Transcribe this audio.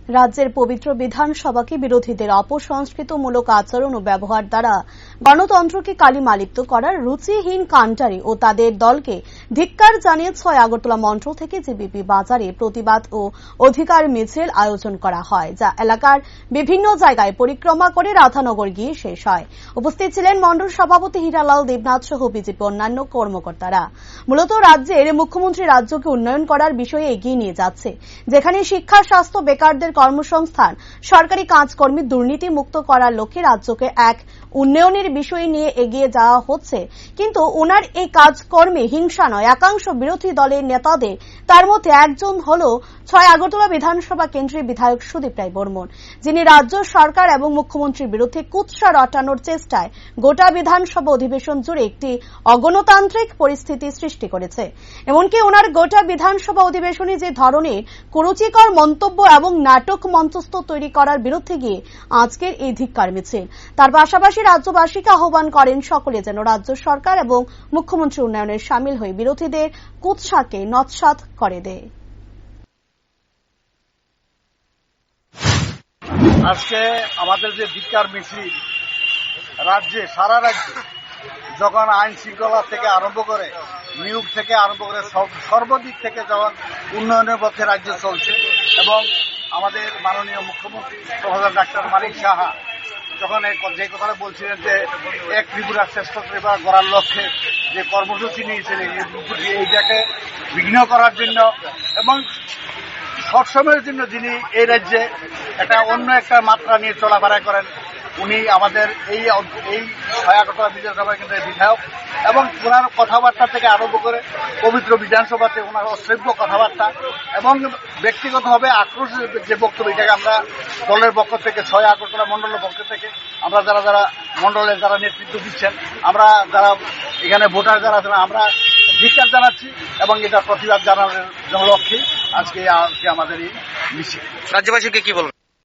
রাজ্যের পবিত্র বিধানসভাকে বিরোধীদের অপসংস্কৃতমূলক আচরণ ও ব্যবহার দ্বারা গণতন্ত্রকে কালিমালিপ্ত করার রুচিহীন কাণ্ডারি ও তাদের দলকে ধিক্কার জানিয়ে ৬ আগরতলা মন্ডল থেকে জিবিপি বাজারে প্রতিবাদ ও অধিকার মিছিল আয়োজন করা হয়, যা এলাকার বিভিন্ন জায়গায় পরিক্রমা করে রাধানগর গিয়ে শেষ হয়। উপস্থিত ছিলেন মন্ডল সভাপতি হীরালাল দেবনাথ সহ বিজেপি অন্যান্য কর্মকর্তারা। মূলত রাজ্যের মুখ্যমন্ত্রী রাজ্যকে উন্নয়ন করার বিষয়ে এগিয়ে নিয়ে যাচ্ছে, যেখানে শিক্ষা, স্বাস্থ্য, বেকারদের কর্মসংস্থান, সরকারি কাজকর্মী দুর্নীতি মুক্ত করার লক্ষ্যে রাজ্যকে এক উন্নয়নের বিষয় নিয়ে এগিয়ে যাওয়া হচ্ছে। কিন্তু ওনার এই কাজকর্মে হিংসা নয়, একাংশ বিরোধী দলের নেতাদের, তার মধ্যে একজন হল ৬ আগরতলা বিধানসভা কেন্দ্রের বিধায়ক সুদীপ রায় বর্মন, যিনি রাজ্য সরকার এবং মুখ্যমন্ত্রীর বিরুদ্ধে কুৎসা রটানোর চেষ্টায় গোটা বিধানসভা অধিবেশন জুড়ে একটি অগণতান্ত্রিক পরিস্থিতি সৃষ্টি করেছে। এমনকি ওনার গোটা বিধানসভা অধিবেশনে যে ধরনের কুরুচিকর মন্তব্য এবং নাটক মঞ্চস্থ তৈরি করার বিরুদ্ধে গিয়ে আজকের এই ধিক্কার মিছিল। তার পাশাপাশি রাজ্যবাসীকে আহ্বান করেন সকলে যেন রাজ্য সরকার এবং মুখ্যমন্ত্রী উন্নয়নের সামিল হয়ে বিরোধীদের কুৎসাকে নস্যাৎ করে দেয়। আজকে আমাদের যে ধিক্কার মিছিল রাজ্যে, সারা রাজ্যে যখন আইন শৃঙ্খলা থেকে আরম্ভ করে, নিয়োগ থেকে আরম্ভ করে সর্বদিক থেকে যখন উন্নয়নের পথে রাজ্য চলছে এবং আমাদের মাননীয় মুখ্যমন্ত্রী প্রফেসর ডাক্তার মানিক সাহা যখন যে কথাটা বলছিলেন যে এক ত্রিপুরা শ্রেষ্ঠ ত্রিপুরা গড়ার লক্ষ্যে যে কর্মসূচি নিয়েছিলেন, এইটাকে বিঘ্ন করার জন্য এবং সবসময়ের জন্য যিনি এই রাজ্যে একটা অন্য একটা মাত্রা নিয়ে চলাফেরা করেন, উনি আমাদের এই ৬ আগরতলা বিধানসভা কেন্দ্রের বিধায়ক এবং ওনার কথাবার্তা থেকে আরম্ভ করে পবিত্র বিধানসভাতে ওনার অশ্রাব্য কথাবার্তা এবং ব্যক্তিগতভাবে আক্রোশের যে বক্তব্য, এটাকে আমরা দলের পক্ষ থেকে ৬ আগরতলা মন্ডলের পক্ষ থেকে আমরা যারা মন্ডলের যারা নেতৃত্ব দিচ্ছেন, আমরা যারা এখানে ভোটার যারা আছেন, আমরা ধিক্কার জানাচ্ছি এবং এটা প্রতিবাদ জানানোর লক্ষ্যে আজকে আমাদের এই মিছিল। রাজ্যবাসীকে কি বলবেন?